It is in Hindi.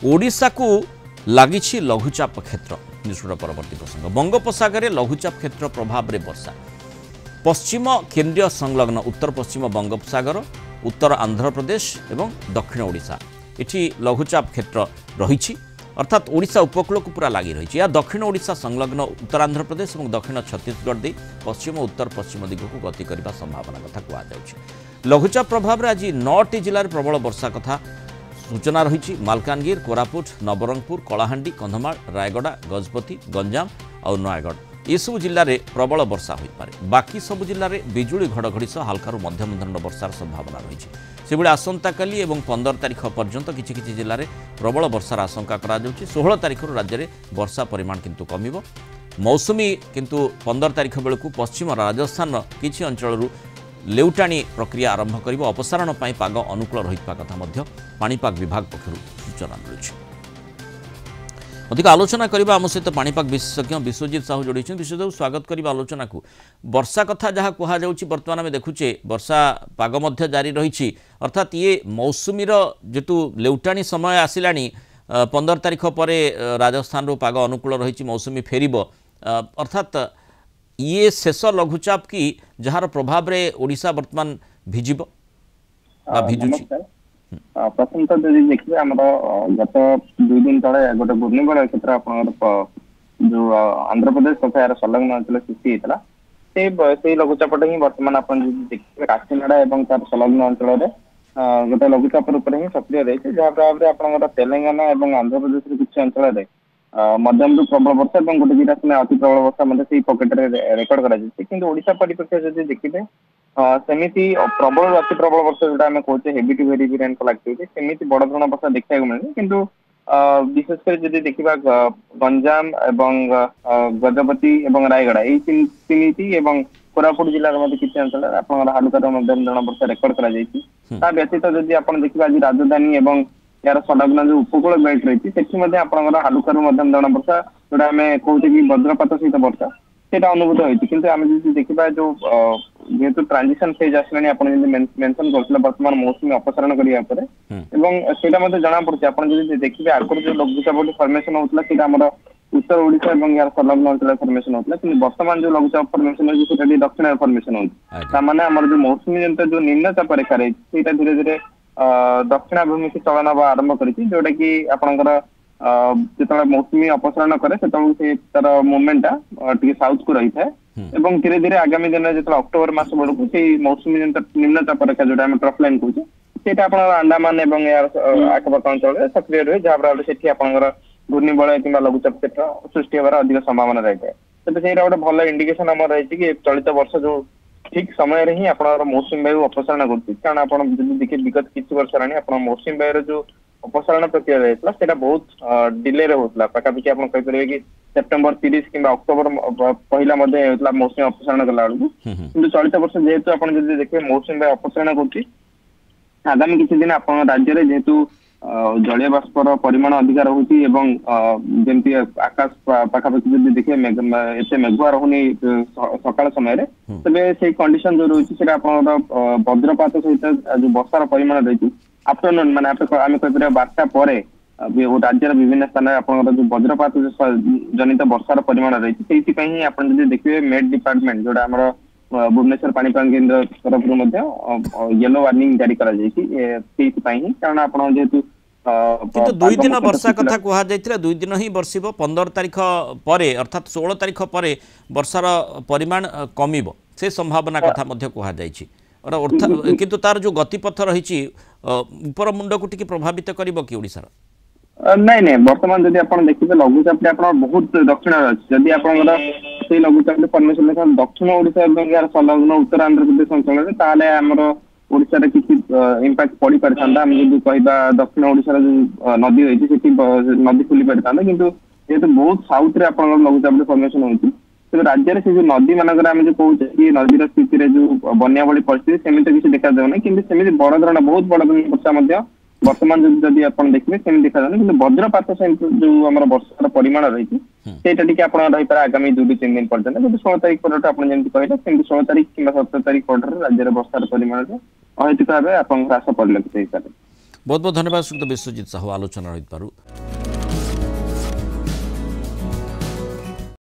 ओडिशा को लगी लघुचाप क्षेत्र निष्ठुर परवर्ती प्रसंग बंगोपसागर लघुचाप क्षेत्र प्रभाव में वर्षा पश्चिम केन्द्रीय संलग्न उत्तर पश्चिम बंगोपसागर उत्तर आंध्र प्रदेश एवं दक्षिण ओडिशा इठी लघुचाप क्षेत्र रही अर्थात ओडिशा उपकूल को पूरा लगी रही है दक्षिण ओडिशा संलग्न उत्तर आंध्र प्रदेश और दक्षिण छत्तीसगढ़ दे पश्चिम उत्तर पश्चिम दिग को गति करने संभावना कथा कहुच्छी। लघुचाप प्रभाव में आज 9टी जिले में प्रबल वर्षा कथा सूचना रही मालकानगिर कोरापुट नवरंगपुर कलाहांडी कंधमाल रायगड़ा गजपति गंजाम और नयगढ़ ये सब जिले में प्रबल वर्षा हो पारे बाकी सब जिले में बिजुली घड़घड़ी सह हल्का मध्यम धरण वर्षार संभावना रही से आसंता काली और 15 तारिख पर्यंत किछि जिले में प्रबल वर्षार आशंका करा 16 तारिख राज्य में वर्षा परिमाण किंतु कमिबो मौसुमी किंतु 15 तारिख बेलू पश्चिम राजस्थान किछि अंचल लेउटाणी प्रक्रिया आरंभ कर अपसारण पाग अनुकूल रही कथा पाणीपाग विभाग पक्षर सूचना मिलूँ। अधिक आलोचना करबा आम सहित पाणीपाग विशेषज्ञ विश्वजीत साहू जोड़ी विश्वजीत स्वागत करबा आलोचना को वर्षा कथा जहाँ कहुच्छी बर्तमान आम देखुचे वर्षा पाग मध्य जारी रही अर्थात ये मौसुमीर जेतु लेउटाणी समय आसिला 15 तारिख पर राजस्थान पाग अनुकूल रही मौसुमी फेरब अर्थात ये शेष लघुचाप की जार प्रभाव रे ओडिशा वर्तमान भिजिब भिजुची प्रथम तो जब देखिए आम गत 2 दिन तले गोटे घूर्णिबलय क्षेत्र आप जो आंध्र प्रदेश तथा यार संलग्न अंचल सृष्टि होता से लघुचापटे ही बर्तमान आप देखिए काकीनाडा और तार संलग्न अंचल गोटे लघुचाप रूप में ही सक्रिय रही जहाँ प्रभाव में आप तेलंगाना और आंध्र प्रदेश किसी अंचल मध्यम प्रबल वर्षा और गोटे दुटा समय अति प्रबल वर्षा से पकेट रेकर्ड कर परिप्रेक्षी जब देखिए सेमिति प्रबल अति प्रबल वर्षा जोटा आम कहे heavy to very rainfall activity सेमिति बड़ धरण वर्षा देखा मिलनी किंतु विशेषकर जब देखा गंजाम एवं गजपति और रायगड़ा यही तीन कोरापुट जिलार किसी अंचल आप हालुकार मध्यम धरण वर्षा रेकर्ड कर व्यतीत जब आप देखिए आज राजधानी और यार संलग्न जो उपकूल बेल्ट रही हालुकार मध्यम धरण वर्षा जोटा आम कहते कि वज्रपात सहित वर्षा सेटा अनुभूत होती किंतु आम जो देखा जो जेहेतु ट्रांजिशन फेज आसलानी आप मेंशन करते बर्तमान मौसुमी अपसारण करने जना पड़े आप देखिए आगुरी जो लघुचाप फर्मेशन होता है उत्तर ओडिशा और यार संलग्न अंचल फर्मेशन होता है बर्तमान जो लघुचाप फर्मेशन होती दक्षिण फर्मेशन होती है जो मौसुमी जनित जो निम्न चाप रेखा रही है धीरे धीरे दक्षिणाभिमुखी चलन हवा आरंभ करी जोटा कि आपंकर जो मौसुमी अपसारण करे से तार मुवमेंटा साउथ को रही है धीरे धीरे आगामी दिन में जो अक्टोबर मास बेलू से मौसुमी निम्न चाप रेखा जोटा ट्रफ लाइन कहे आप अंडमान और यार आखपाख अंचल सक्रिय रहे जहाँ प्रभाव से घूर्णिबलय कि लघुचाप क्षेत्र सृष्टि होवार अधिक संभावना रही है तेज से गोटे भल इंडिकेशन आम रही कि चलित वर्ष जो ठीक समय रे ही आप मौसुमी वायु अपसारण कारण आप देखिए विगत किसी वर्ष हेल्ला मौसुमी वायु जो अपसारण प्रक्रिया रही है बहुत डिले होता पाखापाखि आप कहीपर कि सेप्टेम्बर 30 कि अक्टोबर पहला मौसुमी अपसारण कला कि चलित वर्ष जेहेतु आप देखिए मौसुमी वायु अपसारण कर आगामी किसी दिन आप राज्य में जेहेतु जलीय बाष्पर परिमाण अधिकार रोचे जमी आकाश पाखापाखि जब देखिए एत मेघुआ रोनी सकाल समय तेज से कंडीशन जो रही है वज्रपात सहित जो वर्षार परिमाण रही आफ्टरनून माने आम कहीपर 12टा पर राज्य विभिन्न स्थान में आप जो वज्रपात जनित वर्षार परिमाण रही है आप देखिए मेट डिपार्टमेंट जोटा आम भुवनेश्वर पाणीपाग केन्द्र तरफ येलो वार्निंग जारी कारण आप जेहेतु किंतु 2 दिन वर्षा कथा कहुला 2 दिन ही बरसिब 15 तारिख पर अर्थात 16 तारिख पर वर्षार परिमाण कमिब से संभावना कथा कहुई किंतु तार जो गतिपथ रही ऊपर मुंड को टिके प्रभावित करिबो कि ओडिसा नहीं नहीं बर्तमान जब आप देखिए लघुचाप बहुत दक्षिण अच्छी जदि आप लघुचाप फर्मेशन दक्षिण ओडिशा और यार संलग्न उत्तर आंध्र प्रदेश अंचल आमर ओडिशा किसी इंपैक्ट पड़ पारि जब कह दक्षिण ओडिशा जो नदी रही नदी खुली पारि था किंतु जेहेतु बहुत साउथ रे आप लघुचाप फर्मेशन होती तेज राज्य से जो नदी मानक जो कहे कि नदीर स्थिति जो बन्या भली परिस्थिति सेमती किसी देखा जाऊना कि बड़ धरण बहुत बड़ धरण वर्षा वर्तमान जब आप देखिए सेम देखा जाए कि वज्रपात जो आम वर्षार परिमाण रही है आप आगामी 2 3 दिन पर्यटन क्योंकि 16 तारिख पर आपड़ी कहले 16 तारिख कि 17 तारिख पर राज्य वर्षार परिमाण अहैतुक भाव आप ह्रास परिलक्षित होता है। बहुत बहुत धन्यवाद श्रीयुक्त विश्वजित साहू आलोचना रही।